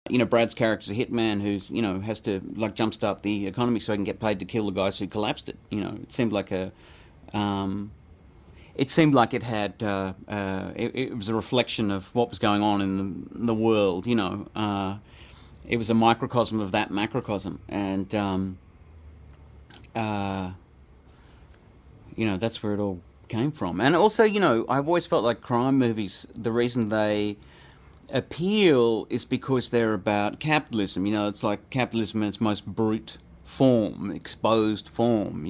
Brad's character's a hitman who's, has to, like, jumpstart the economy so he can get paid to kill the guys who collapsed it. It seemed like um, it had, it was a reflection of what was going on in the world, it was a microcosm of that macrocosm. And, uh, that's where it all came from. And also, I've always felt like crime movies, the reason they appeal is because they're about capitalism. It's like capitalism in its most brute form, exposed form.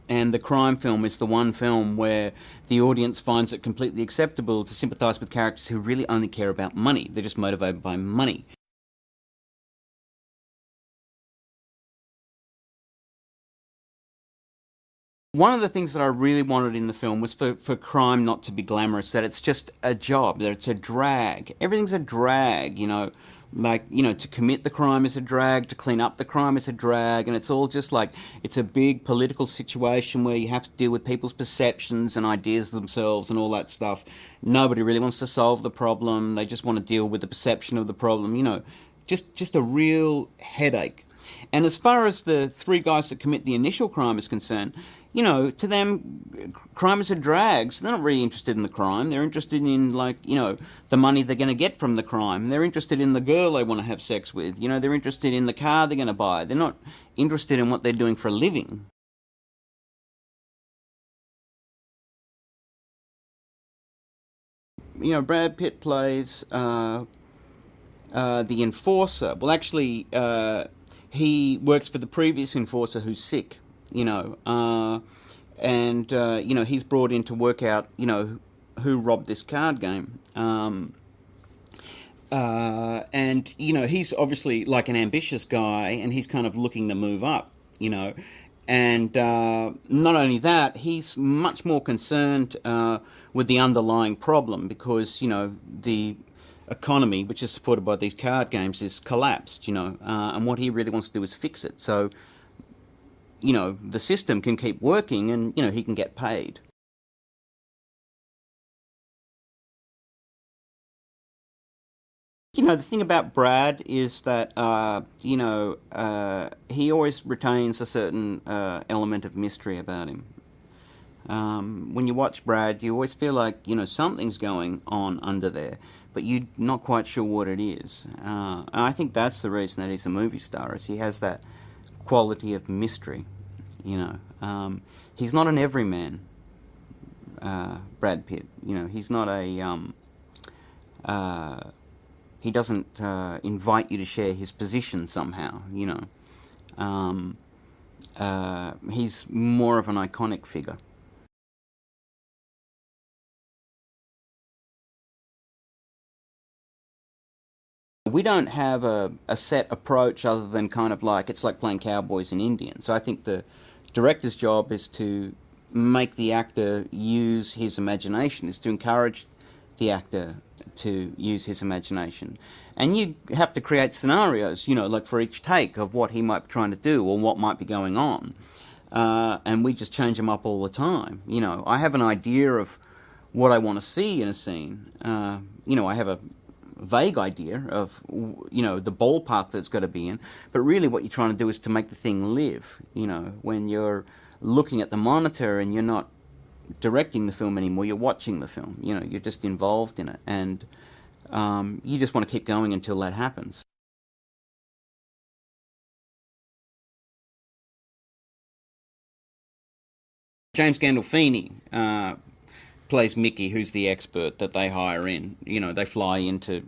And the crime film is the one film where the audience finds it completely acceptable to sympathise with characters who really only care about money. They're just motivated by money. One of the things that I really wanted in the film was for crime not to be glamorous, that it's just a job, that it's a drag. Everything's a drag, Like, to commit the crime is a drag, to clean up the crime is a drag, and it's all just like, it's a big political situation where you have to deal with people's perceptions and ideas of themselves and all that stuff. Nobody really wants to solve the problem, they just want to deal with the perception of the problem, just a real headache. And as far as the three guys that commit the initial crime is concerned, to them, crime is a drag. So they're not really interested in the crime. They're interested in, like, the money they're going to get from the crime. They're interested in the girl they want to have sex with. They're interested in the car they're going to buy. They're not interested in what they're doing for a living. Brad Pitt plays the enforcer. Well, actually, he works for the previous enforcer who's sick. And he's brought in to work out who robbed this card game. And he's obviously like an ambitious guy, and he's kind of looking to move up. And not only that, he's much more concerned with the underlying problem because the economy, which is supported by these card games, is collapsed. And what he really wants to do is fix it. So the system can keep working and, he can get paid. The thing about Brad is that, he always retains a certain element of mystery about him. When you watch Brad, you always feel like, something's going on under there, but you're not quite sure what it is. And I think that's the reason that he's a movie star, is he has that quality of mystery. He's not an everyman, Brad Pitt. He's not he doesn't invite you to share his position somehow. He's more of an iconic figure. We don't have a set approach other than kind of like, it's like playing cowboys and Indians. So I think the director's job is to make the actor use his imagination, is to encourage the actor to use his imagination. And you have to create scenarios, like for each take of what he might be trying to do or what might be going on. And we just change them up all the time. I have an idea of what I want to see in a scene. I have a vague idea of the ballpark that it's got to be in, but really what you're trying to do is to make the thing live. When you're looking at the monitor and you're not directing the film anymore, you're watching the film. You're just involved in it, and you just want to keep going until that happens. James Gandolfini plays Mickey, who's the expert that they hire in. They fly in to,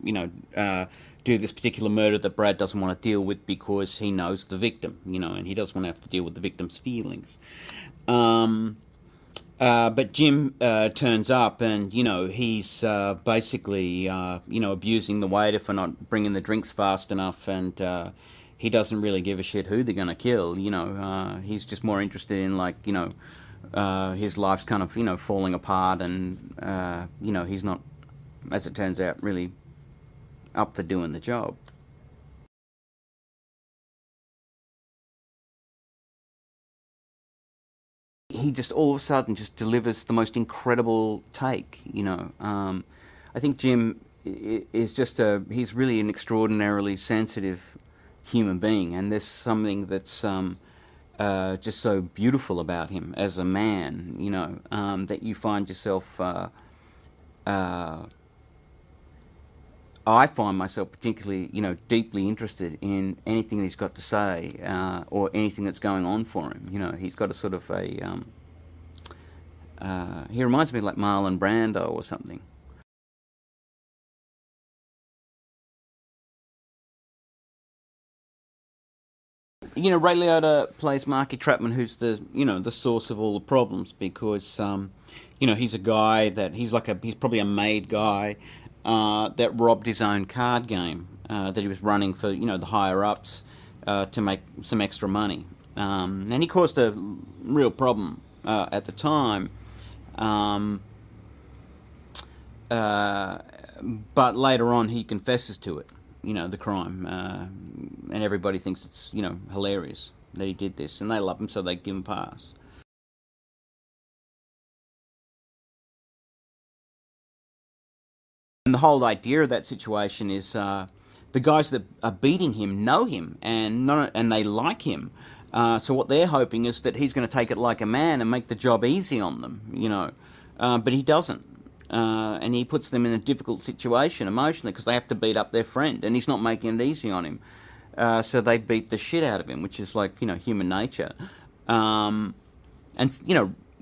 do this particular murder that Brad doesn't want to deal with because he knows the victim, and he doesn't want to have to deal with the victim's feelings. But Jim turns up and, he's basically, abusing the waiter for not bringing the drinks fast enough, and he doesn't really give a shit who they're going to kill. He's just more interested in, like, his life's kind of, falling apart, and, he's not, as it turns out, really up for doing the job. He just all of a sudden just delivers the most incredible take. I think Jim is just he's really an extraordinarily sensitive human being, and there's something that's just so beautiful about him as a man, that you find yourself. I find myself particularly, deeply interested in anything he's got to say, or anything that's going on for him. He's got a sort of a. He reminds me of like Marlon Brando or something. Ray Liotta plays Marky Trapman, who's the source of all the problems, because he's a guy that he's probably a made guy that robbed his own card game that he was running for the higher ups to make some extra money, and he caused a real problem at the time. Um, uh, but later on, he confesses to it, the crime, and everybody thinks it's hilarious that he did this, and they love him, so they give him a pass. And the whole idea of that situation is the guys that are beating him know him and they like him. So what they're hoping is that he's going to take it like a man and make the job easy on them. But he doesn't. And he puts them in a difficult situation emotionally because they have to beat up their friend, and he's not making it easy on him. So they beat the shit out of him, which is like human nature. And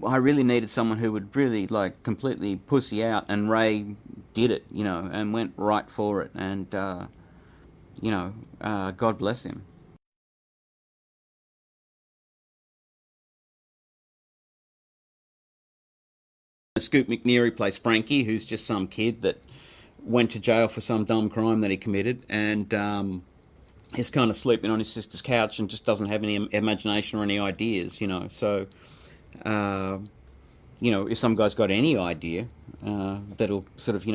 I really needed someone who would really like completely pussy out, and Ray did it, and went right for it, and God bless him. Scoot McNeary plays Frankie, who's just some kid that went to jail for some dumb crime that he committed, and is kind of sleeping on his sister's couch and just doesn't have any imagination or any ideas, So, uh, if some guy's got any idea that'll sort of,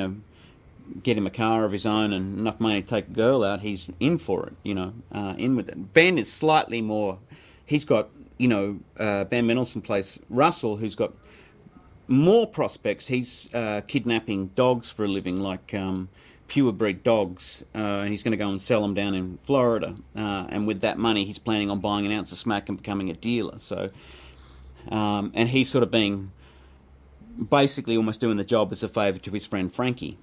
get him a car of his own and enough money to take a girl out, he's in for it, in with it. Ben is slightly more. He's got, Ben Mendelsohn plays Russell, who's got more prospects. He's kidnapping dogs for a living, like purebred dogs, and he's going to go and sell them down in Florida. And with that money, he's planning on buying an ounce of smack and becoming a dealer. So, and he's sort of being basically almost doing the job as a favour to his friend Frankie.